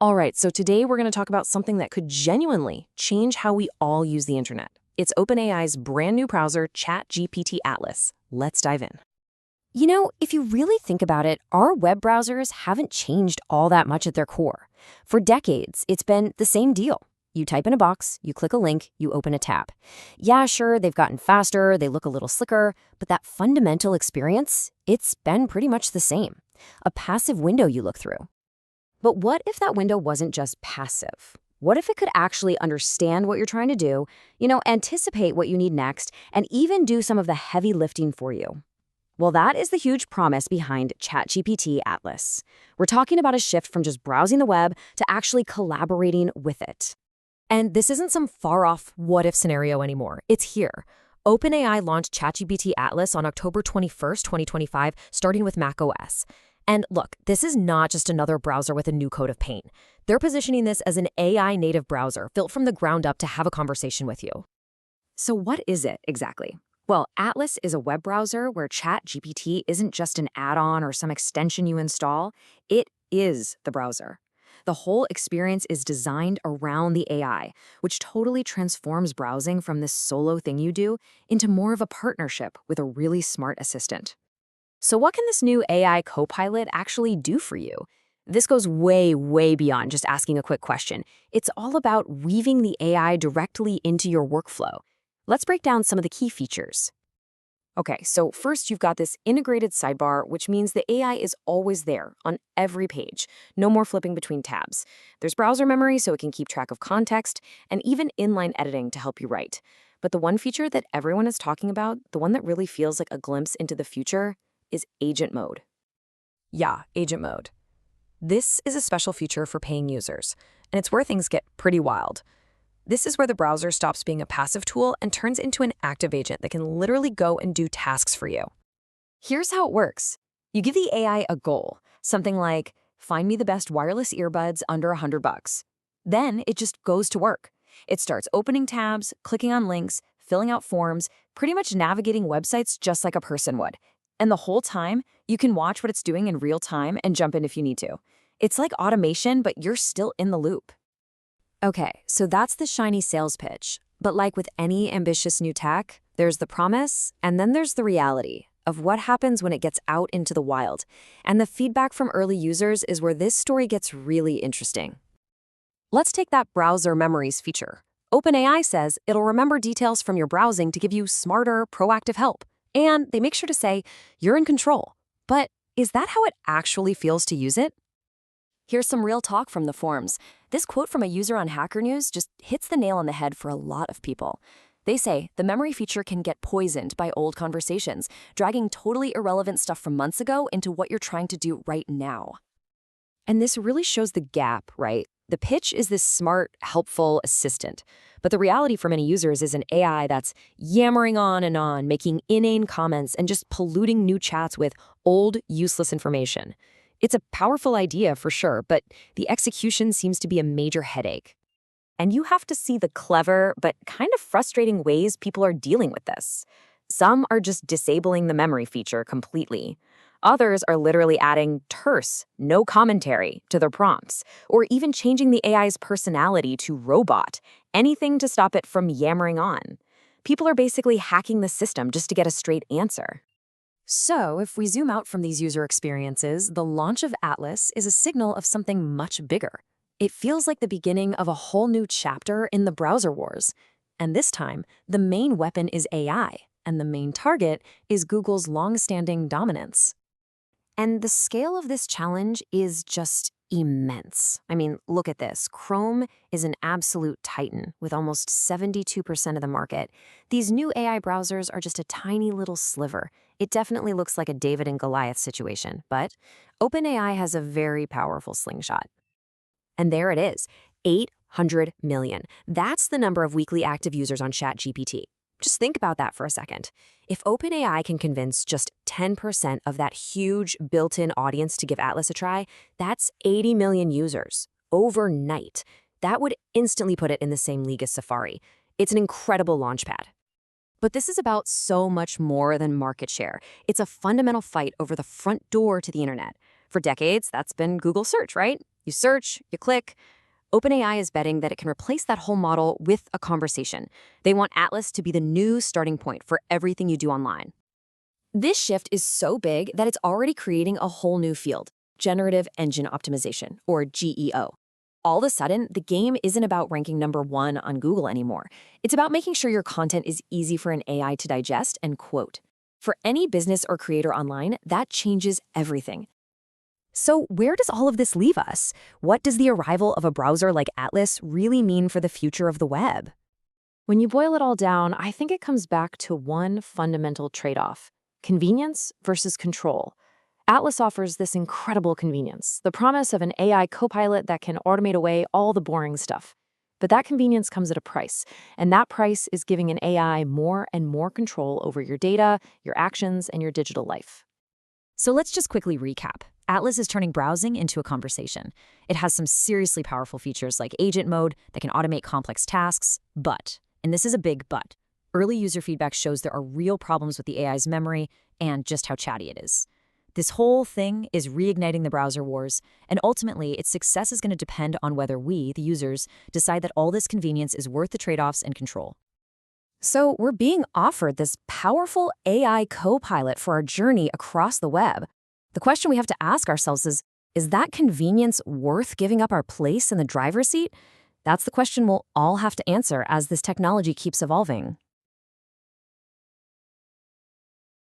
All right, so today we're going to talk about something that could genuinely change how we all use the internet. It's OpenAI's brand new browser, ChatGPT Atlas. Let's dive in. If you really think about it, our web browsers haven't changed all that much at their core. For decades, it's been the same deal. You type in a box, you click a link, you open a tab. Yeah, sure, they've gotten faster, they look a little slicker, but that fundamental experience, it's been pretty much the same. A passive window you look through. But what if that window wasn't just passive? What if it could actually understand what you're trying to do, anticipate what you need next, and even do some of the heavy lifting for you? Well, that is the huge promise behind ChatGPT Atlas. We're talking about a shift from just browsing the web to actually collaborating with it. And this isn't some far-off what-if scenario anymore. It's here. OpenAI launched ChatGPT Atlas on October 21st, 2025, starting with macOS. And look, this is not just another browser with a new coat of paint. They're positioning this as an AI-native browser built from the ground up to have a conversation with you. So what is it exactly? Well, Atlas is a web browser where ChatGPT isn't just an add-on or some extension you install. It is the browser. The whole experience is designed around the AI, which totally transforms browsing from this solo thing you do into more of a partnership with a really smart assistant. So what can this new AI copilot actually do for you? This goes way, way beyond just asking a quick question. It's all about weaving the AI directly into your workflow. Let's break down some of the key features. Okay, so first you've got this integrated sidebar, which means the AI is always there on every page. No more flipping between tabs. There's browser memory so it can keep track of context, and even inline editing to help you write. But the one feature that everyone is talking about, the one that really feels like a glimpse into the future, is agent mode. Yeah, agent mode. This is a special feature for paying users, and it's where things get pretty wild. This is where the browser stops being a passive tool and turns into an active agent that can literally go and do tasks for you. Here's how it works. You give the AI a goal, something like, find me the best wireless earbuds under $100. Then it just goes to work. It starts opening tabs, clicking on links, filling out forms, pretty much navigating websites just like a person would. And the whole time, you can watch what it's doing in real time and jump in if you need to. It's like automation, but you're still in the loop. Okay, so that's the shiny sales pitch. But like with any ambitious new tech, there's the promise, and then there's the reality of what happens when it gets out into the wild. And the feedback from early users is where this story gets really interesting. Let's take that browser memories feature. OpenAI says it'll remember details from your browsing to give you smarter, proactive help. And they make sure to say, you're in control. But is that how it actually feels to use it? Here's some real talk from the forums. This quote from a user on Hacker News just hits the nail on the head for a lot of people. They say the memory feature can get poisoned by old conversations, dragging totally irrelevant stuff from months ago into what you're trying to do right now. And this really shows the gap, right? The pitch is this smart, helpful assistant. But the reality for many users is an AI that's yammering on and on, making inane comments and just polluting new chats with old, useless information. It's a powerful idea for sure, but the execution seems to be a major headache. And you have to see the clever but kind of frustrating ways people are dealing with this. Some are just disabling the memory feature completely. Others are literally adding terse, no commentary to their prompts, or even changing the AI's personality to robot, anything to stop it from yammering on. People are basically hacking the system just to get a straight answer. So, if we zoom out from these user experiences, the launch of Atlas is a signal of something much bigger. It feels like the beginning of a whole new chapter in the browser wars. And this time, the main weapon is AI, and the main target is Google's long-standing dominance. And the scale of this challenge is just immense. I mean, look at this. Chrome is an absolute titan with almost 72% of the market. These new AI browsers are just a tiny little sliver. It definitely looks like a David and Goliath situation, but OpenAI has a very powerful slingshot. And there it is, 800 million. That's the number of weekly active users on ChatGPT. Just think about that for a second. If OpenAI can convince just 10% of that huge built-in audience to give Atlas a try, that's 80 million users overnight. That would instantly put it in the same league as Safari. It's an incredible launchpad. But this is about so much more than market share. It's a fundamental fight over the front door to the internet. For decades, that's been Google search, right? You search, you click. OpenAI is betting that it can replace that whole model with a conversation. They want Atlas to be the new starting point for everything you do online. This shift is so big that it's already creating a whole new field, generative engine optimization, or GEO. All of a sudden, the game isn't about ranking #1 on Google anymore. It's about making sure your content is easy for an AI to digest and quote. For any business or creator online, that changes everything. So where does all of this leave us? What does the arrival of a browser like Atlas really mean for the future of the web? When you boil it all down, I think it comes back to one fundamental trade-off: convenience versus control. Atlas offers this incredible convenience, the promise of an AI copilot that can automate away all the boring stuff. But that convenience comes at a price, and that price is giving an AI more and more control over your data, your actions, and your digital life. So let's just quickly recap. Atlas is turning browsing into a conversation. It has some seriously powerful features like agent mode that can automate complex tasks, but, and this is a big but, early user feedback shows there are real problems with the AI's memory and just how chatty it is. This whole thing is reigniting the browser wars, and ultimately its success is going to depend on whether we, the users, decide that all this convenience is worth the trade-offs and control. So we're being offered this powerful AI co-pilot for our journey across the web. The question we have to ask ourselves is that convenience worth giving up our place in the driver's seat? That's the question we'll all have to answer as this technology keeps evolving.